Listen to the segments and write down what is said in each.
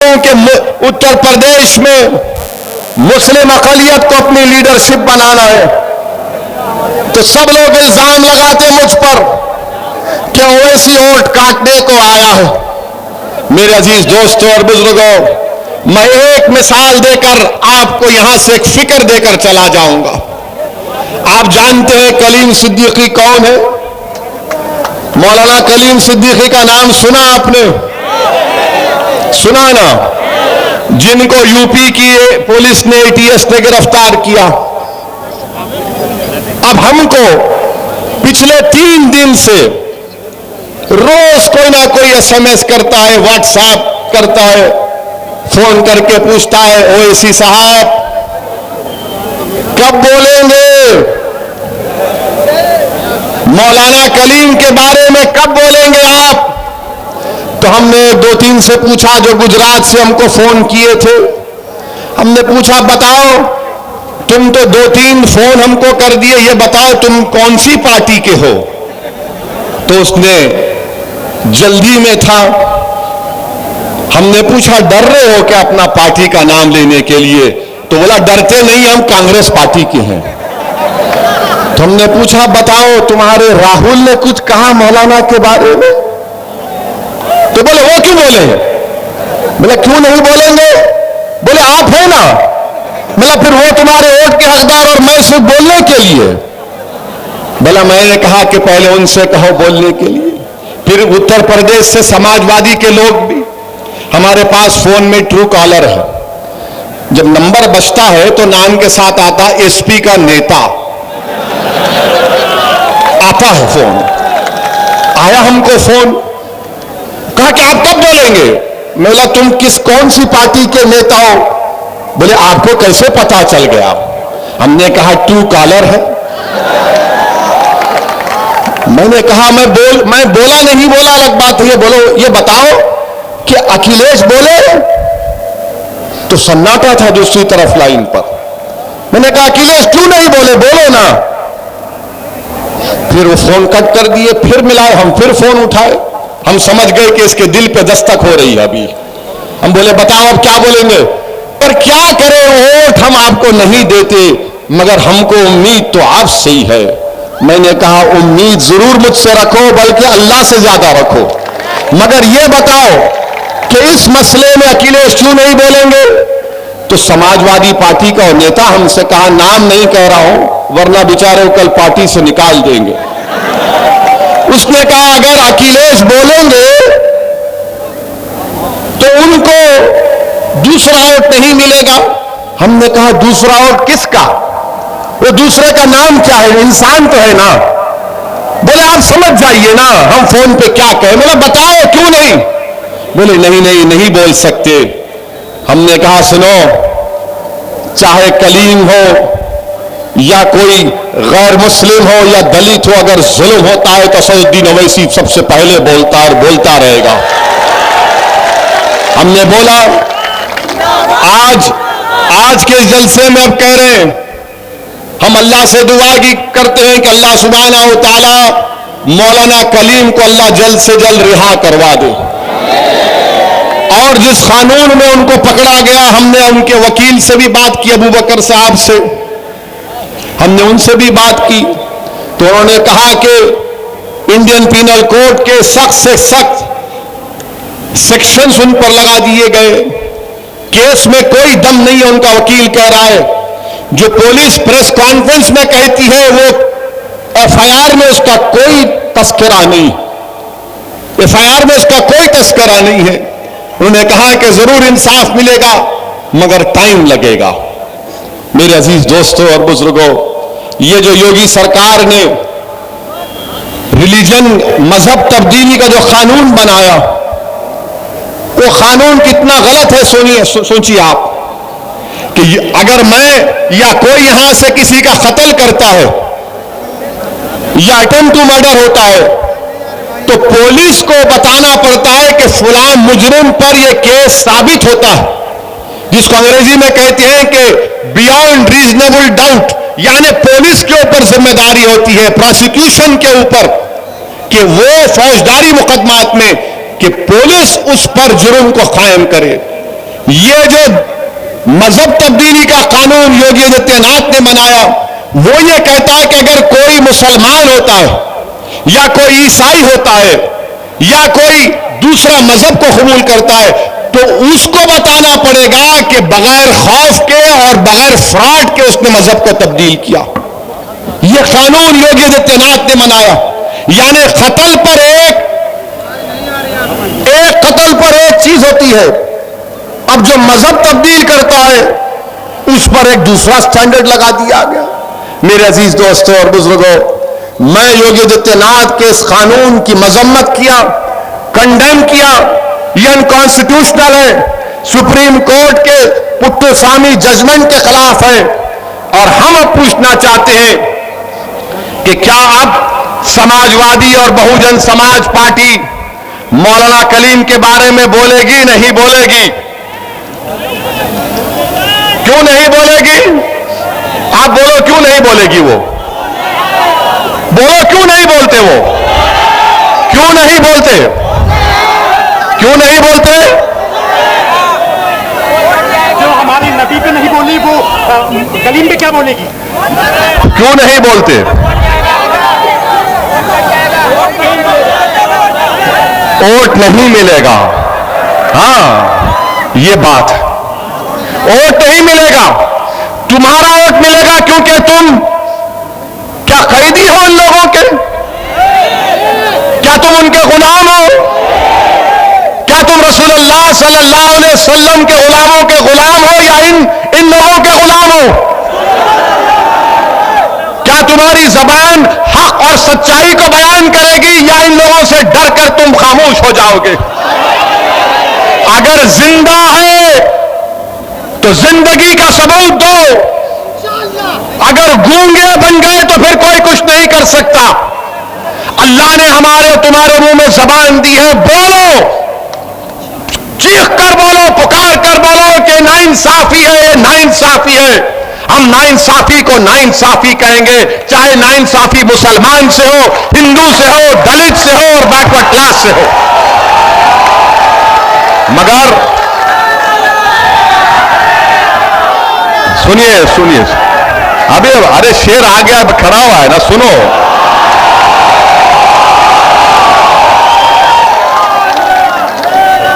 हूं कि उत्तर प्रदेश में मुस्लिम अक़लियत को अपनी लीडरशिप बनाना है, तो सब लोग इल्जाम लगाते मुझ पर कि ओवैसी वोट काटने को आया है। मेरे अजीज दोस्तों और बुजुर्गों, मैं एक मिसाल देकर आपको यहां से एक फिक्र देकर चला जाऊंगा। आप जानते हैं कलीम सिद्दीकी कौन है? मौलाना कलीम सिद्दीकी का नाम सुना आपने? सुना ना? जिनको यूपी की पुलिस ने, एटीएस ने गिरफ्तार किया। अब हमको पिछले 3 दिन से रोज कोई ना कोई एसएमएस करता है, व्हाट्सएप करता है, फोन करके पूछता है, ओवैसी साहब कब बोलेंगे? मौलाना कलीम के बारे में कब बोलेंगे आप? तो हमने 2-3 से पूछा जो गुजरात से हमको फोन किए थे। हमने पूछा बताओ, तुम तो 2-3 फोन हमको कर दिए, ये बताओ तुम कौन सी पार्टी के हो? तो उसने जल्दी में था। हमने पूछा डर रहे हो क्या अपना पार्टी का नाम लेने के लिए? तो बोला डरते नहीं, हम कांग्रेस पार्टी के हैं। तो हमने पूछा बताओ तुम्हारे राहुल ने कुछ कहा मौलाना के बारे में? तो बोले वो क्यों बोले? बोले क्यों नहीं बोलेंगे? बोले आप है ना। बोला फिर वो तुम्हारे वोट के हकदार और मैं सिर्फ बोलने के लिए? बोला मैंने कहा कि पहले उनसे कहो बोलने के लिए। फिर उत्तर प्रदेश से समाजवादी के लोग भी हमारे पास फोन में ट्रू कॉलर है, जब नंबर बजता है तो नाम के साथ आता एसपी का नेता आता है। फोन आया हमको, फोन कहा कि आप कब बोलेंगे? मैं बोला तुम कौन सी पार्टी के नेता हो? बोले आपको कैसे पता चल गया? हमने कहा ट्रू कॉलर है। मैंने कहा मैं बोला नहीं बोला अलग बात है, बोलो ये बताओ कि अखिलेश बोले? तो सन्नाटा था दूसरी तरफ लाइन पर। मैंने कहा अखिलेश क्यों नहीं बोले, बोलो ना। फिर वो फोन कट कर दिए, फिर मिलाए, हम फिर फोन उठाए। हम समझ गए कि इसके दिल पे दस्तक हो रही है अभी। हम बोले बताओ अब क्या बोलेंगे? पर क्या करें, वोट हम आपको नहीं देते, मगर हमको उम्मीद तो आपसे ही है। मैंने कहा उम्मीद जरूर मुझसे रखो, बल्कि अल्लाह से ज्यादा रखो, मगर ये बताओ कि इस मसले में अखिलेश क्यों नहीं बोलेंगे? तो समाजवादी पार्टी का नेता हमसे कहा नाम नहीं कह रहा हूं वरना बेचारे को कल पार्टी से निकाल देंगे। उसने कहा अगर अखिलेश बोलेंगे तो उनको दूसरा वोट नहीं मिलेगा। हमने कहा दूसरा वोट किसका? वो दूसरे का नाम क्या है? इंसान तो है ना। बोले आप समझ जाइए ना हम फोन पे क्या कहें। बोला बताओ क्यों नहीं? बोले नहीं बोल सकते। हमने कहा सुनो, चाहे कलीम हो या कोई गैर मुस्लिम हो या दलित हो, अगर जुल्म होता है तो असदुद्दीन ओवैसी सबसे पहले बोलता है और बोलता रहेगा। हमने बोला आज के इस जलसे में अब कह रहे हैं, हम अल्लाह से दुआ की करते हैं कि अल्लाह सुब्हाना व तआला मौलाना कलीम को अल्लाह जल्द से जल्द रिहा करवा दे। और जिस कानून में उनको पकड़ा गया, हमने उनके वकील से भी बात की, अबू बकर साहब से हमने उनसे भी बात की, तो उन्होंने कहा कि इंडियन पीनल कोड के सख्त से सख्त सेक्शंस उन पर लगा दिए गए। केस में कोई दम नहीं है, उनका वकील कह रहा है। जो पुलिस प्रेस कॉन्फ्रेंस में कहती है वो एफआईआर में उसका कोई तस्करा नहीं, एफआईआर में उसका कोई तस्करा नहीं है। उन्होंने कहा कि जरूर इंसाफ मिलेगा मगर टाइम लगेगा। मेरे अजीज दोस्तों और बुजुर्गों, ये जो योगी सरकार ने रिलीजन मजहब तब्दीली का जो कानून बनाया, वो कानून कितना गलत है सोचिए आप कि अगर मैं या कोई यहां से किसी का कत्ल करता है या अटेम्प्ट टू मर्डर होता है तो पुलिस को बताना पड़ता है कि फलां मुजरिम पर यह केस साबित होता है, जिसको अंग्रेजी में कहते हैं कि बियॉन्ड रीजनेबल डाउट, यानी पुलिस के ऊपर जिम्मेदारी होती है, प्रोसिक्यूशन के ऊपर, कि वो फौजदारी मुकदमात में कि पुलिस उस पर जुर्म को कायम करे। ये जो मजहब तब्दीली का कानून योगी आदित्यनाथ ने बनाया, वो ये कहता है कि अगर कोई मुसलमान होता है या कोई ईसाई होता है या कोई दूसरा मजहब को कबूल करता है, तो उसको बताना पड़ेगा कि बगैर खौफ के और बगैर फ्रॉड के उसने मजहब को तब्दील किया। यह कानून योगी आदित्यनाथ ने बनाया। यानी कत्ल पर एक कत्ल पर एक चीज होती है। अब जो मजहब तब्दील करता है उस पर एक दूसरा स्टैंडर्ड लगा दिया गया। मेरे अजीज दोस्तों और बुजुर्गों, मैं योगी आदित्यनाथ के इस कानून की मजम्मत किया, कंडेम किया। यह अनकॉन्स्टिट्यूशनल है, सुप्रीम कोर्ट के पुट्टुस्वामी जजमेंट के खिलाफ है। और हम अब पूछना चाहते हैं कि क्या अब समाजवादी और बहुजन समाज पार्टी मौलाना कलीम के बारे में बोलेगी? नहीं बोलेगी। क्यों नहीं बोलेगी? आप बोलो, क्यों नहीं बोलेगी? वो बोलो, क्यों नहीं बोलते? वो क्यों नहीं बोलते? क्यों नहीं बोलते? जो हमारी नबी पे नहीं बोली, वो कलीम पे क्या बोलेगी? क्यों नहीं बोलते? वोट नहीं मिलेगा। हाँ, ये बात, वोट नहीं मिलेगा। तुम्हारा वोट मिलेगा क्योंकि तुम क्या खरीदी हो उन लोगों के? क्या तुम उनके गुलाम हो? क्या तुम रसूलुल्लाह सल्लल्लाहु अलैहि वसल्लम के गुलामों के गुलाम हो या इन लोगों के गुलाम हो? क्या तुम्हारी जबान हक और सच्चाई को बयान करेगी या इन लोगों से डर कर तुम खामोश हो जाओगे? अगर जिंदा है तो जिंदगी का सबूत दो। अगर गूंगे बन गए तो फिर कोई कुछ नहीं कर सकता। अल्लाह ने हमारे तुम्हारे मुंह में जबान दी है, बोलो, चीख कर बोलो, पुकार कर बोलो कि नाइंसाफी है, ये नाइंसाफी है। हम नाइंसाफी को नाइंसाफी कहेंगे, चाहे नाइंसाफी मुसलमान से हो, हिंदू से हो, दलित से हो और बैकवर्ड क्लास से हो। मगर सुनिए, अभी अरे शेर आ गया, खड़ा हुआ है ना, सुनो।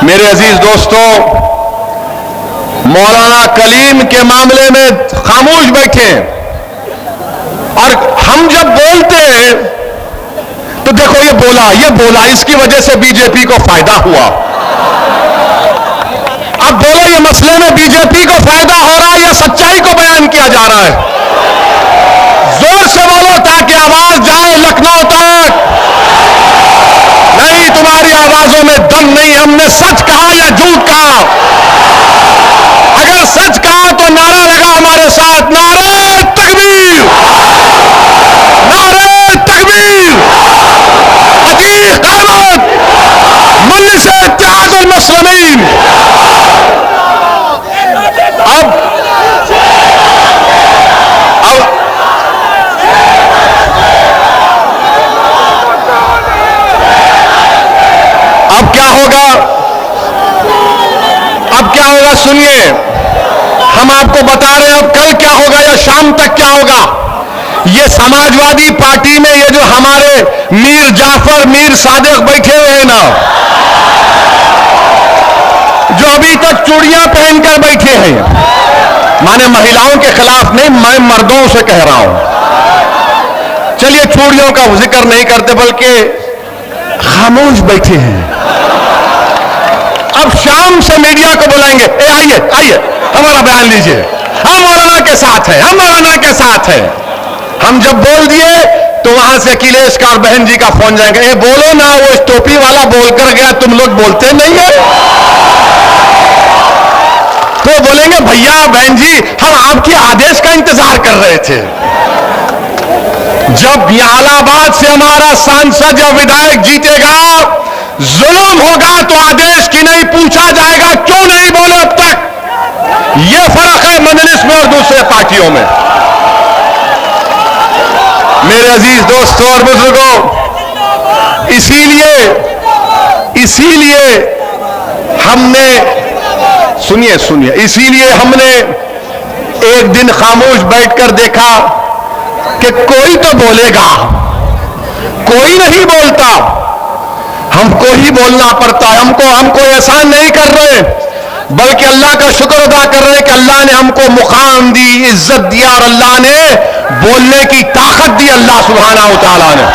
मेरे अजीज दोस्तों, मौलाना कलीम के मामले में खामोश बैठे और हम जब बोलते हैं तो देखो ये बोला इसकी वजह से बीजेपी को फायदा हुआ। अब बोलो, ये मसले में बीजेपी को फायदा हो रहा है या सच्चाई को बयान किया जा रहा है? जोर से बोलो ताकि आवाज जाए लखनऊ तक। नहीं, तुम्हारी आवाजों में दम नहीं। हमने सच कहा या झूठ कहा? अगर सच कहा तो नारा लगा हमारे साथ, नारे तकबीर, नारे तकबीर, अतीक क़यामत, मजलिस इत्तेहादुल मुस्लिमीन। अब क्या होगा? सुनिए, हम आपको बता रहे हैं अब कल क्या होगा या शाम तक क्या होगा। ये समाजवादी पार्टी में ये जो हमारे मीर जाफर, मीर सादिक बैठे हुए हैं ना, जो अभी तक चूड़ियां पहनकर बैठे हैं, माने महिलाओं के खिलाफ नहीं, मैं मर्दों से कह रहा हूं। चलिए चूड़ियों का जिक्र नहीं करते बल्कि खामोश बैठे हैं। अब शाम से मीडिया को बुलाएंगे, ए आइए हमारा बयान लीजिए, हम मौलाना के साथ हैं, हम मौलाना के साथ हैं। हम जब बोल दिए तो वहां से अखिलेश का और बहन जी का फोन जाएंगे, ए बोलो ना, वो टोपी वाला बोलकर गया, तुम लोग बोलते नहीं है। तो बोलेंगे भैया बहन जी, हम आपके आदेश का इंतजार कर रहे थे। जब इलाहाबाद से हमारा सांसद या विधायक जीतेगा, जुल्म होगा तो आदेश की नहीं पूछा जाएगा, क्यों नहीं बोले अब तक। यह फर्क है मजलिस में और दूसरे पार्टियों में। मेरे अजीज दोस्तों और बुजुर्गों, इसीलिए हमने सुनिए सुनिए, इसीलिए हमने एक दिन खामोश बैठकर देखा कि कोई तो बोलेगा, कोई नहीं बोलता, हमको ही बोलना पड़ता है। हमको एहसान नहीं कर रहे, बल्कि अल्लाह का शुक्र अदा कर रहे हैं कि अल्लाह ने हमको मुकाम दी, इज्जत दिया, और अल्लाह ने बोलने की ताकत दी, अल्लाह सुब्हानहू व तआला ने।